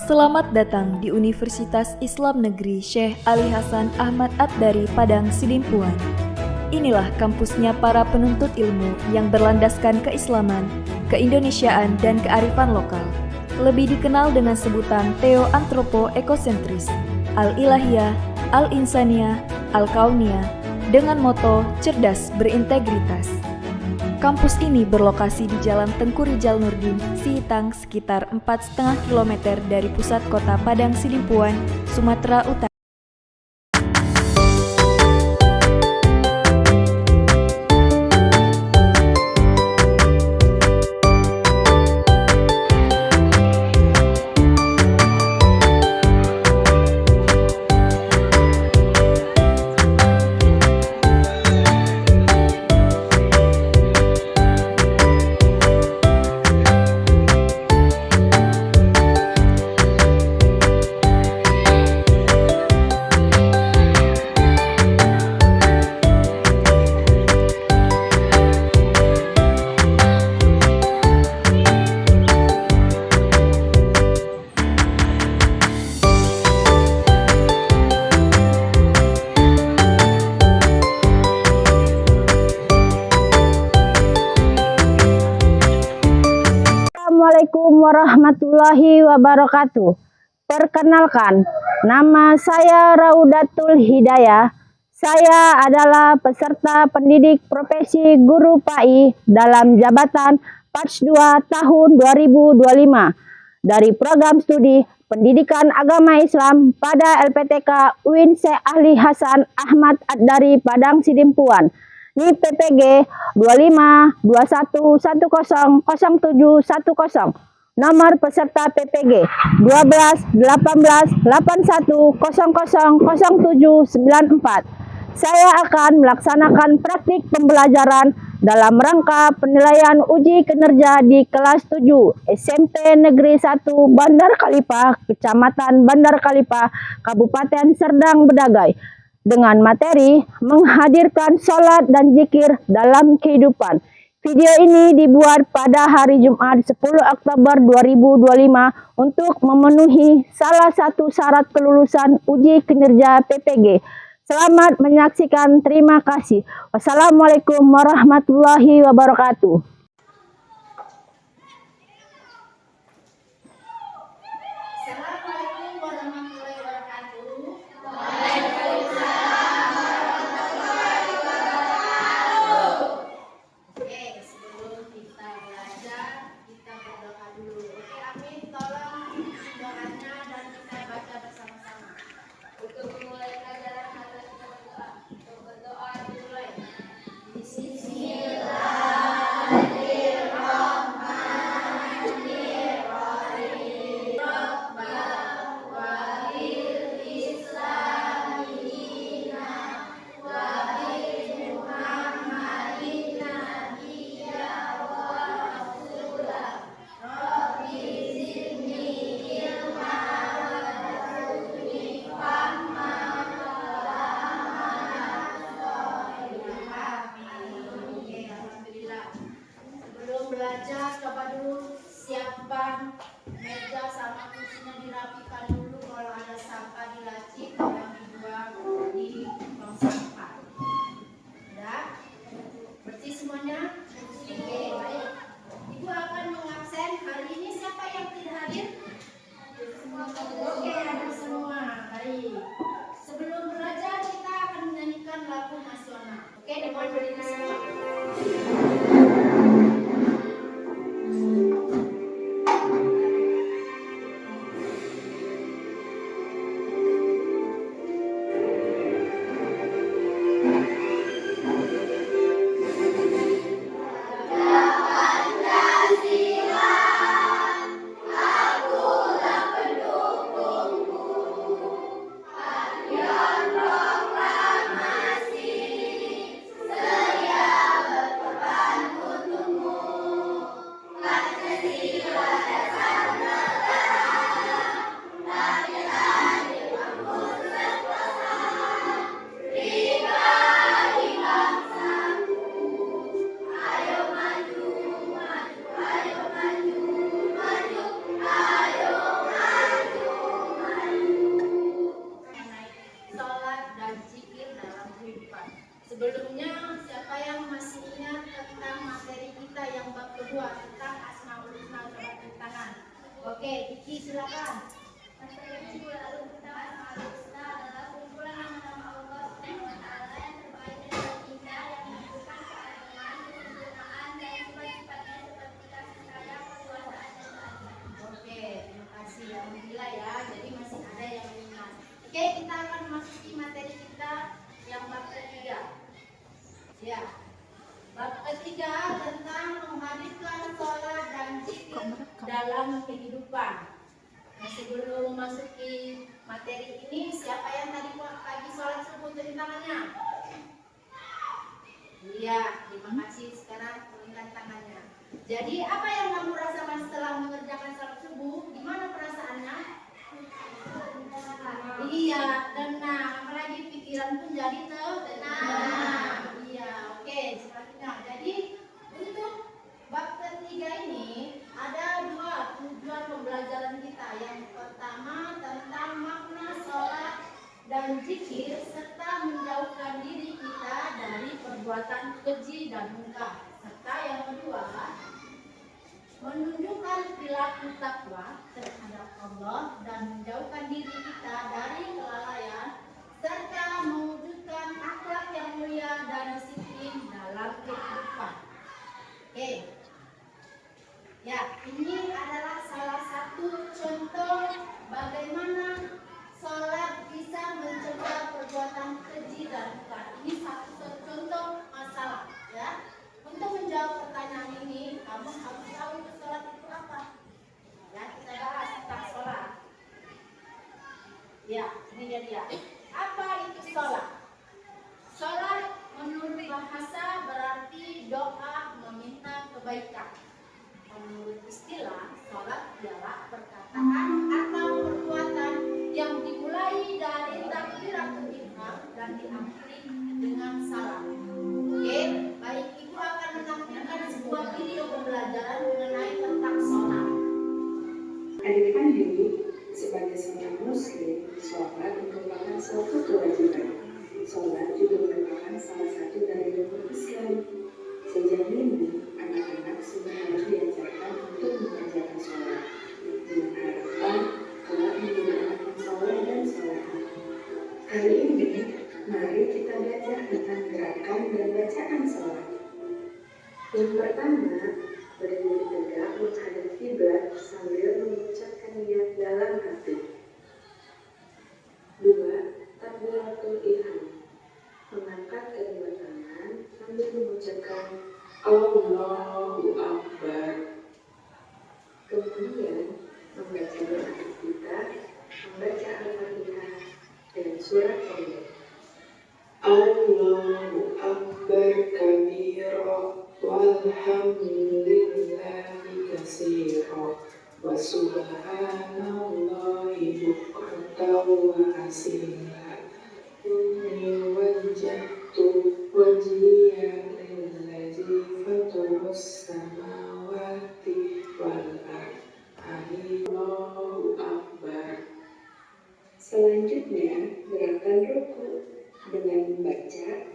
Selamat datang di Universitas Islam Negeri Syekh Ali Hasan Ahmad At-Dari Padang Sidimpuan. Inilah kampusnya para penuntut ilmu yang berlandaskan keislaman, keindonesiaan, dan kearifan lokal. Lebih dikenal dengan sebutan Theo-Antropo-Ekosentris, Al-Ilahiyah, Al-Insaniyah, Al-Kauniyah, dengan moto cerdas berintegritas. Kampus ini berlokasi di Jalan Tengku Rijal Nurdin, Sihitang, sekitar 4,5 km dari pusat kota Padang Sidimpuan, Sumatera Utara. Assalamualaikum warahmatullahi wabarakatuh. Perkenalkan, nama saya Raudatul Hidayah. Saya adalah peserta pendidik profesi guru PAI dalam jabatan Batch 2 tahun 2025 dari program studi Pendidikan Agama Islam pada LPTK UIN Syekh Ali Hasan Ahmad At-Dari Padang Sidimpuan. NIP PPG 2521100710. Nomor peserta PPG 121881000794. Saya akan melaksanakan praktik pembelajaran dalam rangka penilaian uji kinerja di kelas 7 SMP Negeri 1 Bandar Kalipah, Kecamatan Bandar Kalipah, Kabupaten Serdang Bedagai, dengan materi menghadirkan sholat dan zikir dalam kehidupan. Video ini dibuat pada hari Jumat 10 Oktober 2025 untuk memenuhi salah satu syarat kelulusan uji kinerja PPG. Selamat menyaksikan, terima kasih. Wassalamualaikum warahmatullahi wabarakatuh. Assalamualaikum warahmatullahi wabarakatuh. Oke, sebelum kita belajar, kita berdoa dulu. Oke, amin. Tolong doanya dan kita baca bersama-sama. Untuk memulai pelajaran, mari kita berdoa. Untuk berdoa dimulai. Sebelum belajar, coba dulu siapkan meja sama kursinya, dirapikan dulu. Kalau ada sampah di laci, tolong dibuang di tong sampah. Udah? Bersih semuanya? Oke, baik. Ibu akan mengabsen. Hari ini siapa yang tidak hadir? Oke, hadir semua. Baik. Sebelum belajar, kita akan menyanyikan lagu nasional. Oke, dimulai berdiri semua. Sebelumnya, siapa yang masih ingat tentang materi kita yang bab kedua tentang Asmaul Husna, coba tepuk tangan. Oke, Kiki silakan. Materi kedua tentang Asmaul Husna adalah kumpulan nama-nama Allah Subhanahu wa Ta'ala yang terbaik dan terindah yang menunjukkan keagungan, kesempurnaan dan sifat-sifatnya seperti kasih sayang, kekuasaan dan keadilan. Oke, terima kasih. Alhamdulillah ya, jadi masih ada yang ingat. Oke, kita akan memasuki materi kita yang bab ketiga. Ya, bab ketiga tentang menghadirkan sholat dan zikir dalam kehidupan. Nah, sebelum memasuki materi ini, siapa yang tadi pagi sholat subuh turun tangannya? Iya, terima kasih. Sekarang turunkan tangannya. Jadi apa yang kamu rasakan setelah mengerjakan sholat subuh? Gimana perasaannya? Iya, tenang. Apalagi pikiran pun jadi tenang. Iya, oke. Selanjutnya, jadi untuk bab ketiga ini ada dua tujuan pembelajaran kita. Yang pertama tentang makna sholat dan zikir serta menjauhkan diri kita dari perbuatan keji dan munkar. Serta yang kedua, menunjukkan perilaku takwa terhadap Allah dan menjauhkan diri kita dari kelalaian serta mewujudkan akhlak yang mulia dan disiplin dalam kehidupan. Oke. Ya, ini adalah salah satu contoh bagaimana sholat bisa mencegah perbuatan keji dan munkar. Ini satu contoh masalah, ya. Untuk menjawab pertanyaan ini, kamu harus tahu itu sholat itu apa. Ya, kita bahas tentang sholat. Ya, ini dia. Apa itu sholat? Sholat menurut bahasa berarti doa meminta kebaikan. Menurut istilah, sholat ialah perkataan atau perbuatan yang dimulai dari takbiratul ihram dan diakhiri dengan salam. Oke, baik, Ibu akan menampilkan sebuah video pembelajaran mengenai tentang sholat. Adik-adik, sebagai seorang muslim, sholat merupakan suatu kewajiban. Sholat juga merupakan salah satu dari rukun Islam. Sejak dini, anak-anak sudah harus diajarkan untuk mengerjakan sholat dengan harapan kelak menjadi anak yang soleh dan soleha. Hari ini, mari kita belajar tentang gerakan dan bacaan sholat. Yang pertama, berdiri tegak menghadap kiblat sambil mengucapkan niat dalam hati. 2. Takbiratul ihram, mengangkat kedua tangan sambil mengucapkan Allahu Akbar. Kemudian membaca doa kita, membaca Al-Fatihah dan surat pendek. Allahu Akbar kabira walhamdulillahi katsira wa subhanallahi bukratan wa asila. Inni wajjahtu wajhiya lillazi fatarus samawati wal ardi. Allahu Akbar. Selanjutnya, gerakan ruku dengan membaca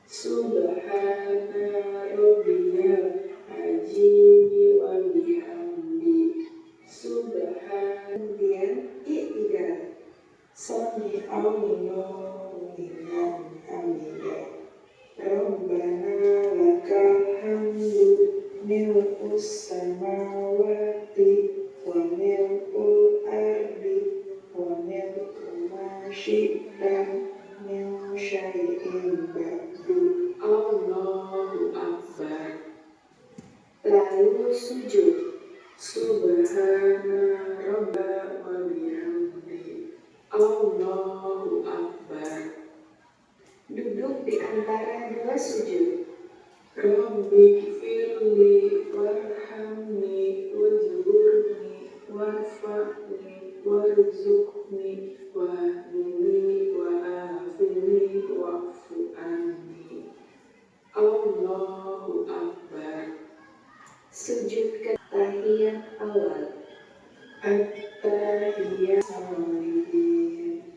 Subhana rabbiyal azim wa bihamdi. Kemudian i'tidal. Sami Allahu liman hamidah. Rabbana lakal hamdu mil'us samawati wa mil'ul ardi wa mil'u ma syi'ta min syai'in ba'du. Allahu Akbar. Lalu sujud. Subhana rabba wa bihamdi. Allahu Akbar. Duduk di antara dua sujud. Rabbi firli warhamni wajburni warfa'ni warzuqni wahdini wa'afini wa'fu anni. Allahu Akbar. Sujud ke tahiyat awal. At-tahiyat salihin.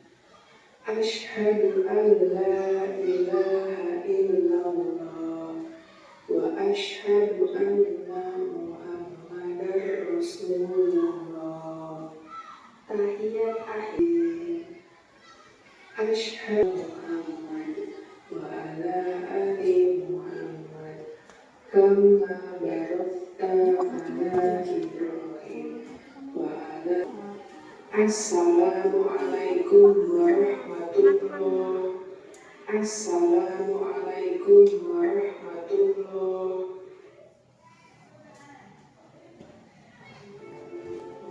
Asyhadu an la ilaha illallah barakta ala Ibrahim wa ala. Assalamualaikum warahmatullahi. Assalamualaikum warahmatullahi.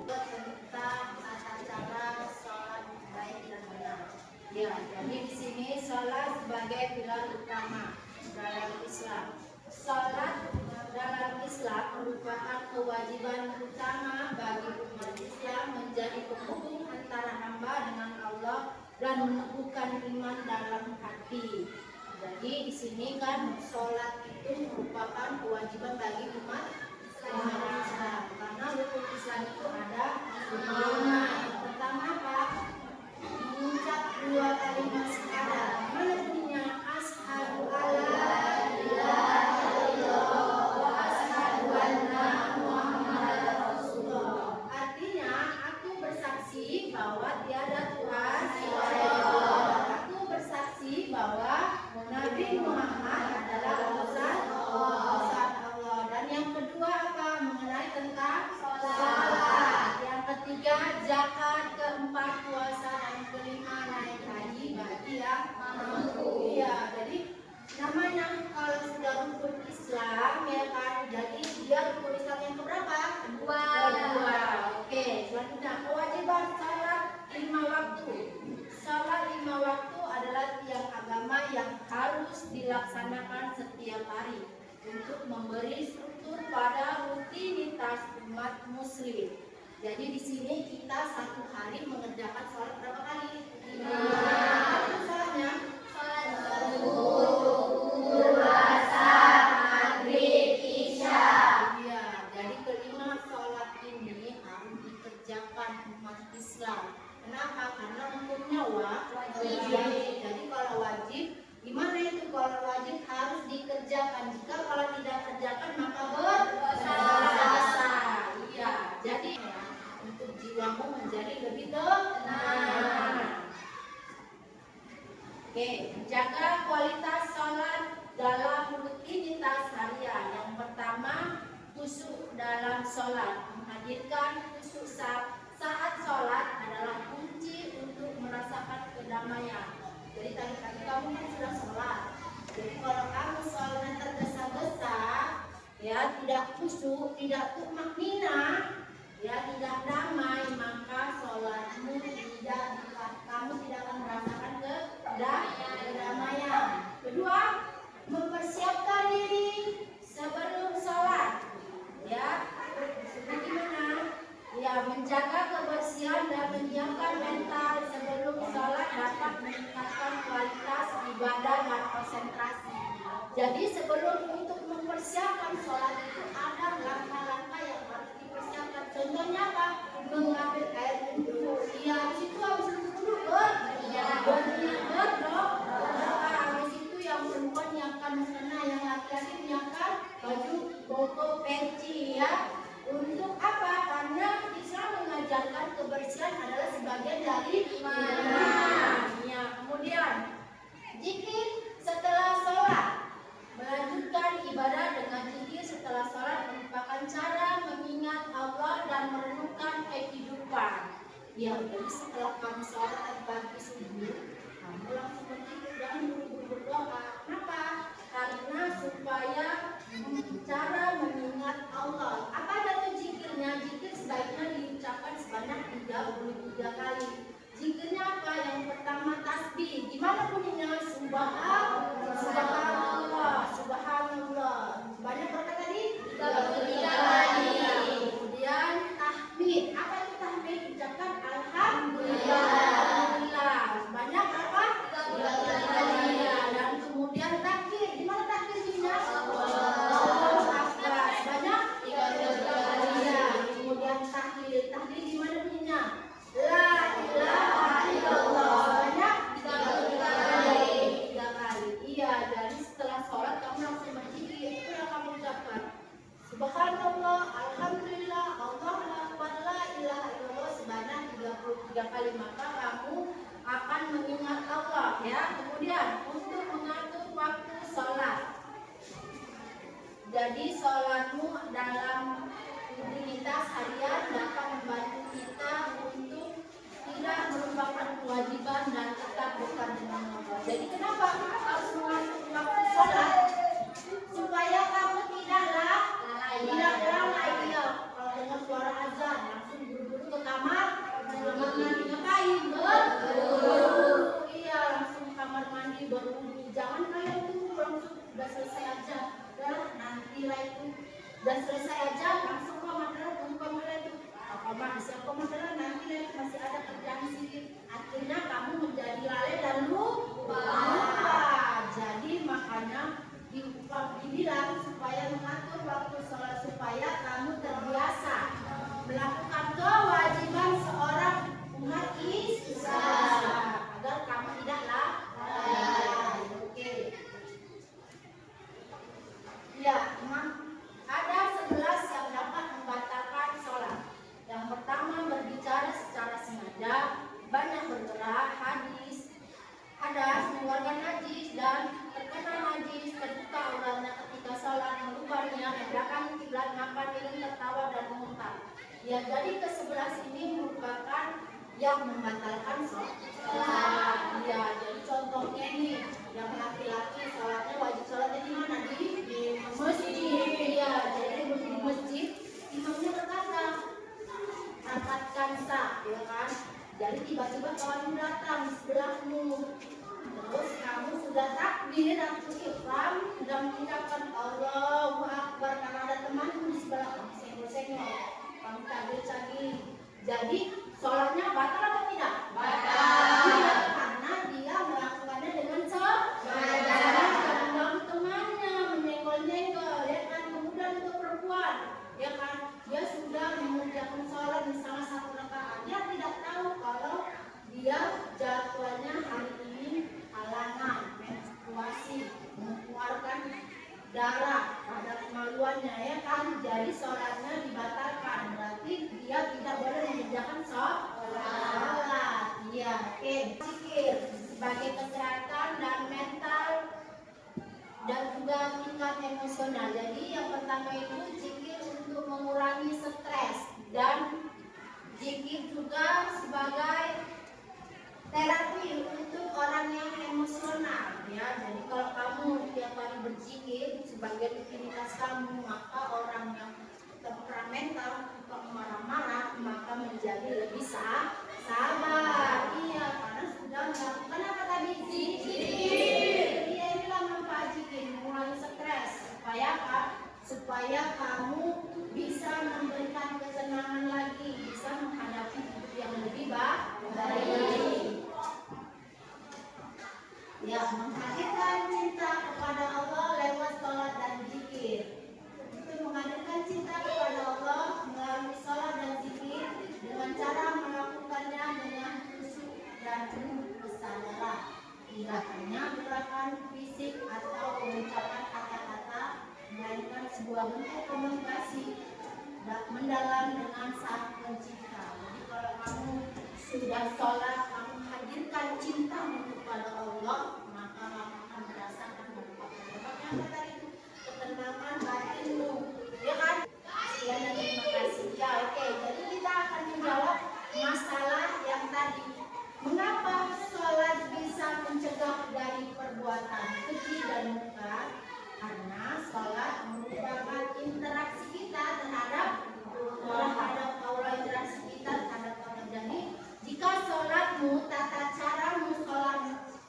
Tentang tata cara sholat baik dan benar. Ya, jadi di sini sholat sebagai pilar utama dalam Islam. Sholat dalam Islam merupakan kewajiban utama bagi umat Islam menjadi penghubung antara hamba dengan Allah dan meneguhkan iman dalam hati. Jadi di sini kan sholat itu merupakan kewajiban bagi umat Islam. Karena rukun Islam itu ada 5. Yang pertama apa? Mengucap 2 kalimat syahadat. Mana bunyinya? Asyhadu alla ilaha illallah wa asyhadu anna Muhammadar Rasulullah. Artinya aku bersaksi bahwa tiada Tuhan selain Allah. Aku bersaksi bahwa Nabi Muhammad adalah utusan Allah. Dan yang kedua apa? Mengenai tentang salat. Yang ketiga zakat, keempat puasa, dan kelima naik haji bagi yang mampu. Ya, jadi namanya kalau sudah rukun Islam ya kan, jadi dia rukun Islam yang keberapa? Kedua. Oke, selanjutnya kewajiban salat 5 waktu. Salat 5 waktu adalah tiang agama yang harus dilaksanakan setiap hari untuk memberi struktur pada rutinitas umat muslim. Jadi di sini kita satu hari mengerjakan sholat berapa kali? 5. Apa sholatnya? Sholat subuh, puasa, maghrib, isya. Iya, jadi kelima sholat ini harus dikerjakan umat Islam. Kenapa? Karena hukumnya wajib. Jadi kalau wajib, gimana itu kalau wajib harus dikerjakan? Jika kalau tidak kerjakan maka berdosa. Iya, jadi untuk jiwamu menjadi lebih tenang. Oke, jaga kualitas sholat dalam rutinitas harian. Yang pertama, khusyuk dalam sholat. Menghadirkan khusyuk saat sholat adalah kunci untuk merasakan kedamaian. Jadi tadi kamu kan sudah sholat. Jadi kalau kamu sholatnya tergesa-gesa, ya tidak khusyuk, tidak tumaknina, ya tidak damai, maka sholatmu kamu tidak akan merasakan kedamaian. Kedua, mempersiapkan diri sebelum sholat. Ya, bagaimana? Ya, menjaga kebersihan dan menyiapkan mental sebelum sholat dapat meningkatkan kualitas ibadah dan konsentrasi. Jadi sebelum untuk mempersiapkan sholat itu ada langkah-langkah yang harus dipersiapkan. Contohnya apa? Mengambil air wudhu. Ya, di situ harus wudhu berniat berdoa. Habis itu yang perempuan nyiapkan mukena, yang laki-laki nyiapkan baju koko peci ya. Untuk apa? Karena Islam mengajarkan kebersihan adalah sebagian dari iman. Ya, kemudian zikir setelah sholat. Melanjutkan ibadah dengan zikir setelah sholat merupakan cara mengingat Allah dan merenungkan kehidupan. Ya, jadi setelah kamu sholat pagi subuh, kamu langsung berzikir, jangan buru-buru berdoa. Kenapa? Karena supaya cara mengingat Allah. Apa itu zikirnya? Zikir sebaiknya diucapkan sebanyak 33 kali. Zikirnya apa? Yang pertama tasbih. Gimana bunyinya? Subhanallah, subhanallah. Banyak berapa tadi? 33 kali. Kemudian tahmid. Apa itu tahmid? Ucapkan alhamdulillah. Alhamdulillah. Banyak berapa? 33 kali. Dan kemudian takbir. Gimana takbir bunyinya? Allahu Akbar. Banyak? 33 kali. Kemudian tahlil. Tahlil gimana bunyinya? La ilaha illallah. Banyak? 33 kali. 3 kali. Iya, jadi setelah sholat kamu langsung berzikir. Itu yang kamu ucapkan. Subhanallah, alhamdulillah, Allahu Akbar, la ilaha illallah sebanyak 33 kali. Maka kamu akan mengingat Allah ya. Kemudian untuk mengatur waktu sholat. Jadi sholatmu dalam rutinitas harian dapat membantu kita untuk tidak merupakan kewajiban dan tetap dekat dengan Allah. Jadi kenapa harus mengatur waktu sholat? Supaya kamu tidaklah lalai. Ya, kalau dengar suara azan langsung buru-buru ke kamar, mandi ngapain? Betul. Iya, langsung ke kamar mandi berwudu. Jangan kayak itu langsung udah selesai aja. Nanti lah itu udah selesai aja langsung ke madrasah, tunggu kamu itu apa siap ke madrasah, nanti lah itu masih ada kerjaan sedikit, akhirnya kamu menjadi lalai dan lupa. Jadi makanya dibilang supaya mengatur waktu sholat supaya kamu terbiasa melakukan kewajiban seorang umat Islam agar kamu tidak lalai. Oke. Ya, ada 11 yang dapat membatalkan sholat. Yang pertama, berbicara secara sengaja, banyak bergerak, hadas, mengeluarkan najis, dan terkena najis, terbuka auratnya ketika sholat, merubahnya, membelakangi kiblat, makan, minum, tertawa, dan memuntah. Ya, jadi ke-11 ini merupakan yang membatalkan sholat. Ya, jadi contohnya nih, yang laki-laki sholatnya wajib sholatnya di mana? Di masjid. Ya, jadi di masjid imamnya berkata, rapatkan sah, ya kan? Jadi tiba-tiba kawan datang di sebelahmu, terus kamu sudah takbir atau ikhram, sudah mengucapkan Allahu Akbar karena ada temanmu di sebelah kamu, senggol-senggol, kamu takbir lagi. Jadi sholatnya batal atau tidak? Batal. Karena dia melakukannya dengan sengaja, mengganggu temannya, menyenggol-nyenggol, ya kan? Kemudian untuk perempuan, ya kan? Dia sudah mengerjakan sholat misalnya 1 rakaat, dia tidak tahu kalau dia jadwalnya hari ini halangan, menstruasi, mengeluarkan darah pada kemaluannya, ya kan? Jadi sholatnya dibatalkan, berarti dia tidak boleh mengerjakan sholat. Iya, oke. Zikir sebagai kesehatan dan mental dan juga tingkat emosional. Jadi yang pertama itu zikir untuk mengurangi stres, dan zikir juga sebagai terapi untuk orang yang emosional, ya. Jadi kalau kamu tiap hari berzikir sebagai rutinitas kamu, maka orang yang temperamental, suka marah-marah, maka menjadi lebih sabar. Iya, karena sudah melakukan apa tadi? Zikir. Iya, inilah manfaat zikir, mengurangi stres. Supaya apa? Supaya kamu bisa memberikan kesenangan lagi, bisa menghadapi hidup yang lebih baik. Ya, menghadirkan cinta kepada Allah lewat sholat dan zikir. Itu menghadirkan cinta kepada Allah melalui sholat dan zikir dengan cara melakukannya dengan khusyuk dan penuh kesadaran. Tidak hanya gerakan fisik atau pengucapan kata-kata, melainkan sebuah bentuk komunikasi mendalam dengan Sang Pencipta. Jadi kalau kamu sudah sholat, kamu hadirkan cintamu kepada Allah, maka kamu akan merasakan dampaknya tadi itu ketenangan batinmu, ya kan? Sekian dan terima kasih. Ya, oke. Jadi kita akan menjawab masalah yang tadi. Mengapa sholat bisa mencegah dari perbuatan keji dan munkar? Karena sholat merupakan interaksi kita terhadap Allah, interaksi kita terhadap Allah. Jadi jika sholatmu, tata caramu sholat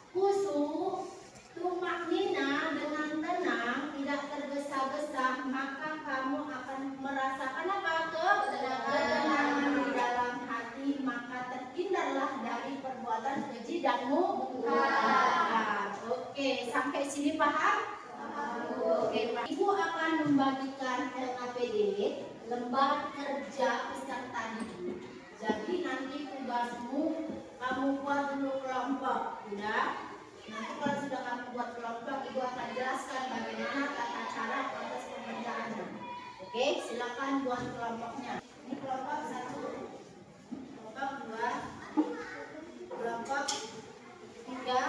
khusyuk, tumaknina, dengan tenang, tidak tergesa-gesa, maka kamu akan merasakan apa? Ketenangan di dalam hati, maka terhindarlah dari perbuatan keji dan munkar. Oke, sampai sini paham? Oke, Pak. Ibu akan membagikan LKPD, lembar kerja peserta didik. Jadi nanti tugasmu kamu buat dulu kelompok, ya. Nanti kalau sudah kamu buat kelompok, ibu akan jelaskan bagaimana tata cara proses pengerjaannya. Oke, silakan buat kelompoknya. Ini kelompok 1, kelompok 2, kelompok 3,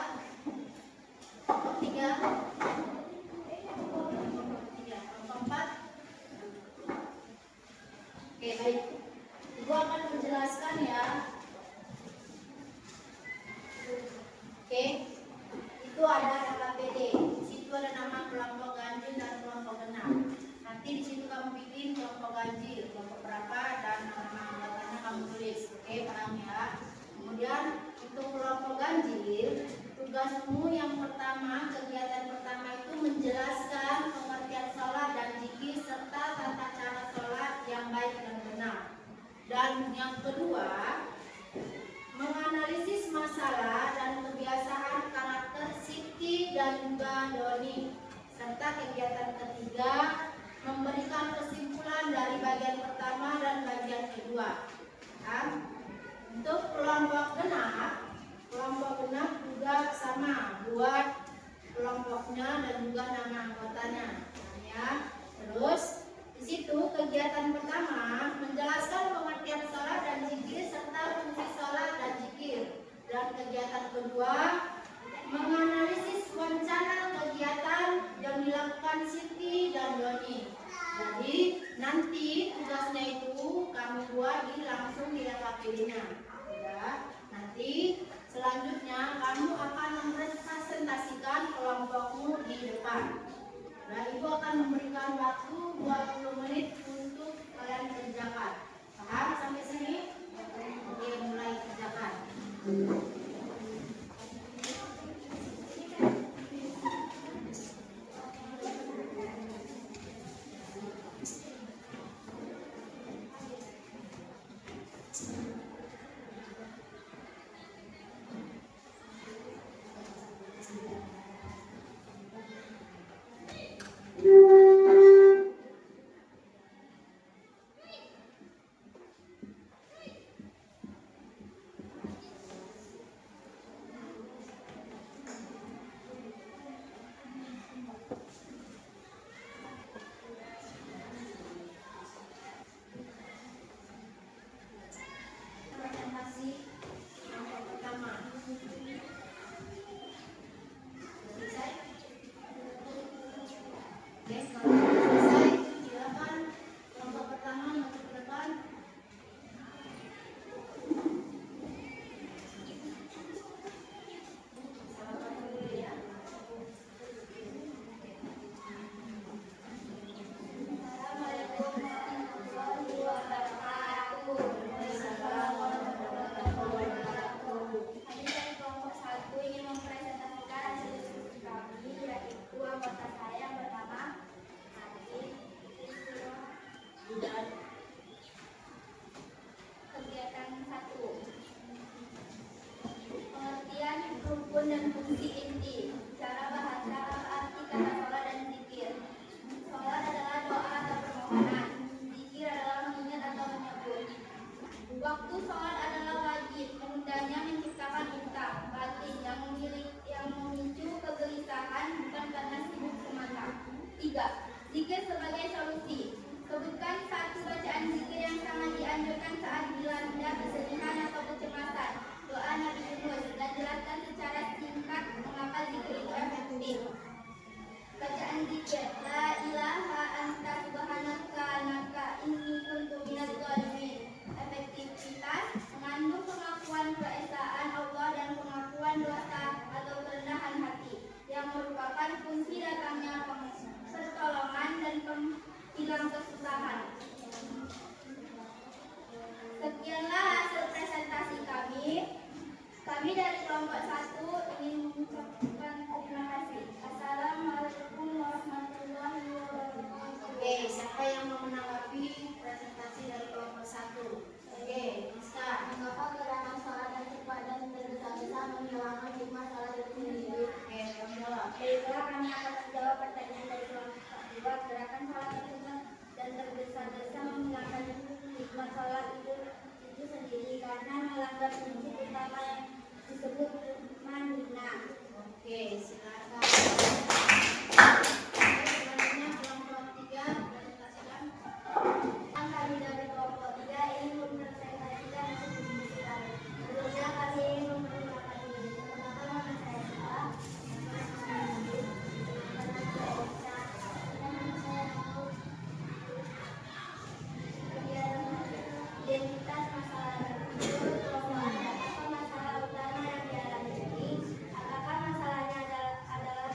kelompok 3, kelompok 4, nama kelompok ganjil dan kelompok genap. Nanti di situ kamu bikin kelompok ganjil, kelompok berapa dan nama anggotanya kamu tulis. Oke, paham ya? Kemudian untuk kelompok ganjil, tugasmu yang pertama, kegiatan pertama itu menjelaskan pengertian sholat dan zikir serta tata cara sholat yang baik dan benar. Dan yang kedua, menganalisis masalah dan kebiasaan karakter Siti dan juga Doni. Serta kegiatan ketiga, memberikan kesimpulan dari bagian pertama dan bagian kedua. Untuk kelompok genap juga sama, buat kelompoknya dan juga nama anggotanya. Ya. Terus di situ kegiatan pertama menjelaskan pengertian sholat dan zikir serta fungsi sholat dan zikir. Dan kegiatan kedua menganalisis rencana kegiatan yang dilakukan Siti dan Doni. Jadi nanti tugasnya itu kamu buat langsung di LKPD-nya. Ya. Nanti selanjutnya kamu akan mempresentasikan kelompokmu di depan. Nah, ibu akan memberikan waktu 20 menit untuk kalian kerjakan. Paham sampai sini? Oke, mulai kerjakan. Presentasi kelompok pertama. Selesai? Oke, kalau selesai, silakan kelompok pertama masuk ke depan. Salaman dulu ya. Assalamualaikum warahmatullahi wabarakatuh. Kami dari kelompok 1 ingin mempresentasikan hasil diskusi kami, yaitu anggota saya yang pertama Adit, dan kegiatan 1. Pengertian rukun dan fungsi inti. Cara bahasa apa arti kata sholat dan zikir. Sholat adalah doa atau permohonan. Zikir adalah mengingat atau menyebut. Waktu sholat adalah wajib, menundanya menciptakan utang, batin yang memicu kegelisahan bukan karena sibuk semata. 3. Zikir sebagai solusi. Sebutkan satu bacaan zikir yang sangat dianjurkan saat dilanda kesedihan atau kecemasan. Doa Nabi Yunus, dan jelaskan secara singkat mengapa zikir itu efektif. Bacaan zikir, la ilaha anta subhanaka naka inni kuntu minadz dzalimin. Efektivitas, mengandung pengakuan keesaan Allah dan pengakuan dosa atau kerendahan hati yang merupakan kunci datangnya pertolongan dan hilang kesusahan. Sekianlah hasil presentasi kami. Kami dari kelompok 1 ingin mengucapkan terima kasih. Assalamualaikum warahmatullahi wabarakatuh. Oke, siapa yang mau menanggapi presentasi dari kelompok 1? Oke, Rizka. Mengapa gerakan sholat dan cepat dan tergesa-gesa menghilangkan hikmah sholat itu sendiri? Oke, kamu jawab. Baiklah, kami akan menjawab pertanyaan dari kelompok 2. Gerakan sholat dan tergesa-gesa menghilangkan hikmah sholat itu sendiri karena melanggar prinsip utama yang disebut rukman hina. Oke, silakan. Selanjutnya kelompok 3 presentasikan. Kami dari kelompok 3 ingin mempresentasikan hasil diskusi kami. Sebelumnya kami ingin memperkenalkan diri. Perkenalkan nama saya Sita. Nama saya Adit. Nama saya Esa. Nama saya Aku. Kegiatan identitas masalah kelompok. Apa masalah utama yang dialami ini? Apakah masalahnya adalah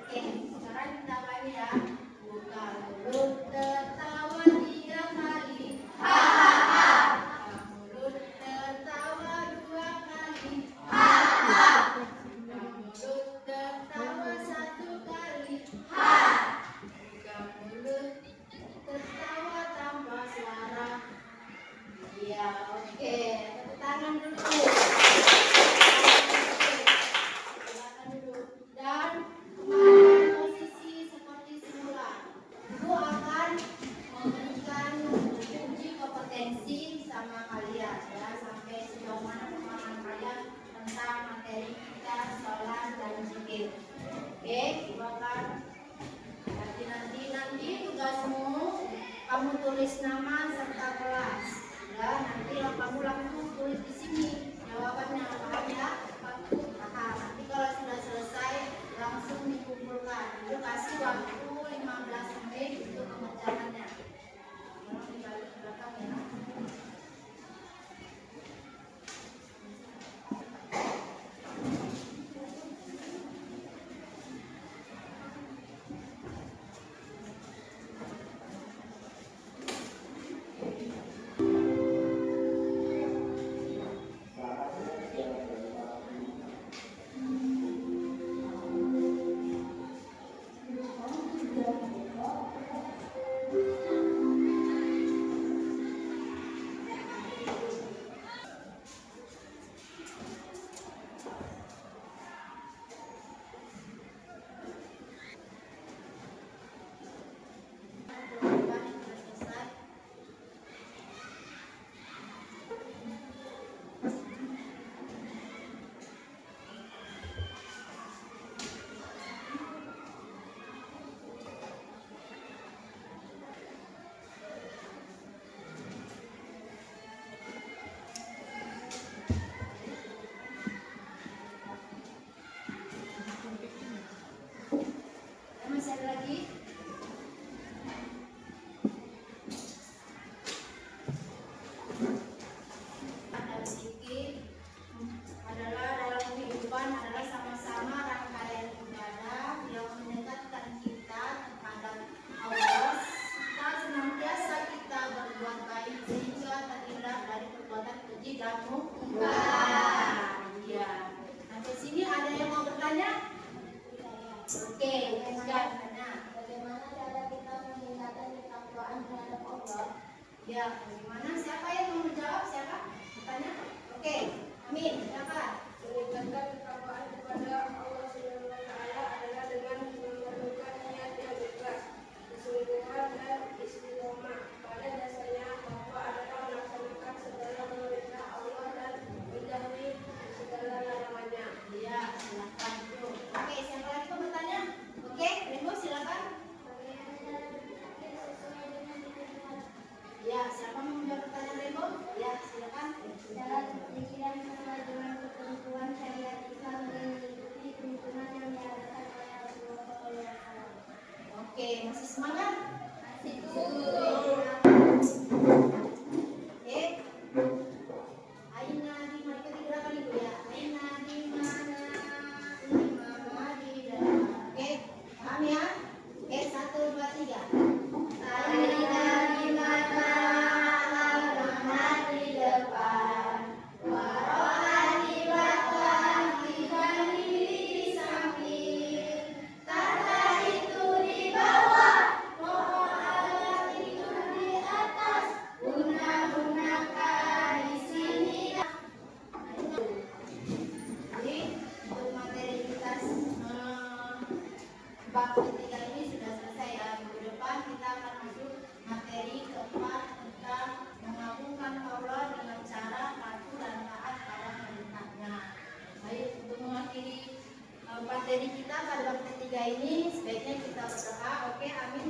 Oke, sekarang kita bagi ya. Buka mulut tertawa 3 kali. Buka mulut tertawa 2 kali. Buka mulut tertawa 1 kali. Buka mulut tertawa tanpa suara. Iya, oke. Tepuk tangan dulu. Silakan duduk. Dan kembali posisi seperti semula. Ibu akan memberikan uji kompetensi sama kalian ya, sampai sejauh mana pemahaman kalian tentang materi kita sholat dan zikir. Oke, ibu akan nanti tugasmu kamu tulis nama serta kelas. Ya, nanti kamu langsung tulis di sini jawabannya, paham ya? Paham. Nanti kalau sudah selesai langsung dikumpulkan. Ibu kasih waktu 15 menit untuk pengerjaannya. Tolong dibalik ke belakang ya. Masih ada lagi? Dalam zikir adalah dalam kehidupan adalah sama-sama rangkaian ibadah yang mendekatkan kita terhadap Allah. Kita senantiasa kita berbuat baik sehingga terhindar dari perbuatan keji dan mungkar. Iya. Sampai sini ada yang mau bertanya? Oke, siap. Bagaimana cara kita meningkatkan ketakwaan terhadap Allah? Ya, bagaimana? Siapa yang mau menjawab? Siapa? Bertanya? Oke, Amin. Silakan. Meningkatkan ketakwaan kepada Allah Subhanahu wa Ta'ala adalah dengan memerlukan niat yang ikhlas, kesungguhan dan istiqomah. Pada dasarnya takwa adalah melaksanakan segala perintah Allah dan menjauhi segala larangannya. Iya, silakan. Oke, siapa lagi mau bertanya? Oke, Rimbo silakan. Bagaimana cara berpikir sesuai dengan pikiran? Ya, siapa mau menjawab pertanyaan Rimbo? Ya, silakan. Cara berpikiran sesuai dengan ketentuan syariat Islam dan mengikuti tuntunan yang diadakan oleh Rasulullah SAW. Oke, masih semangat? Masih Oke. Aina di mana kita gerakan itu ya? Aina di mana? Imam di dalam. Oke, paham ya? Oke, 1, 2, 3. Aina di mana? Imam di depan. Waroha di belakang, ikan di samping. Tata itu di bawah, pohon alat itu di atas. Guna-gunakan di sini. Jadi untuk materi kita bab ketiga ini sudah selesai ya. Minggu depan kita akan masuk materi keempat tentang mengagungkan Allah dengan cara patuh dan taat pada perintahnya. Baik, untuk mengakhiri materi kita pada bab ketiga ini sebaiknya kita berdoa. Oke, amin.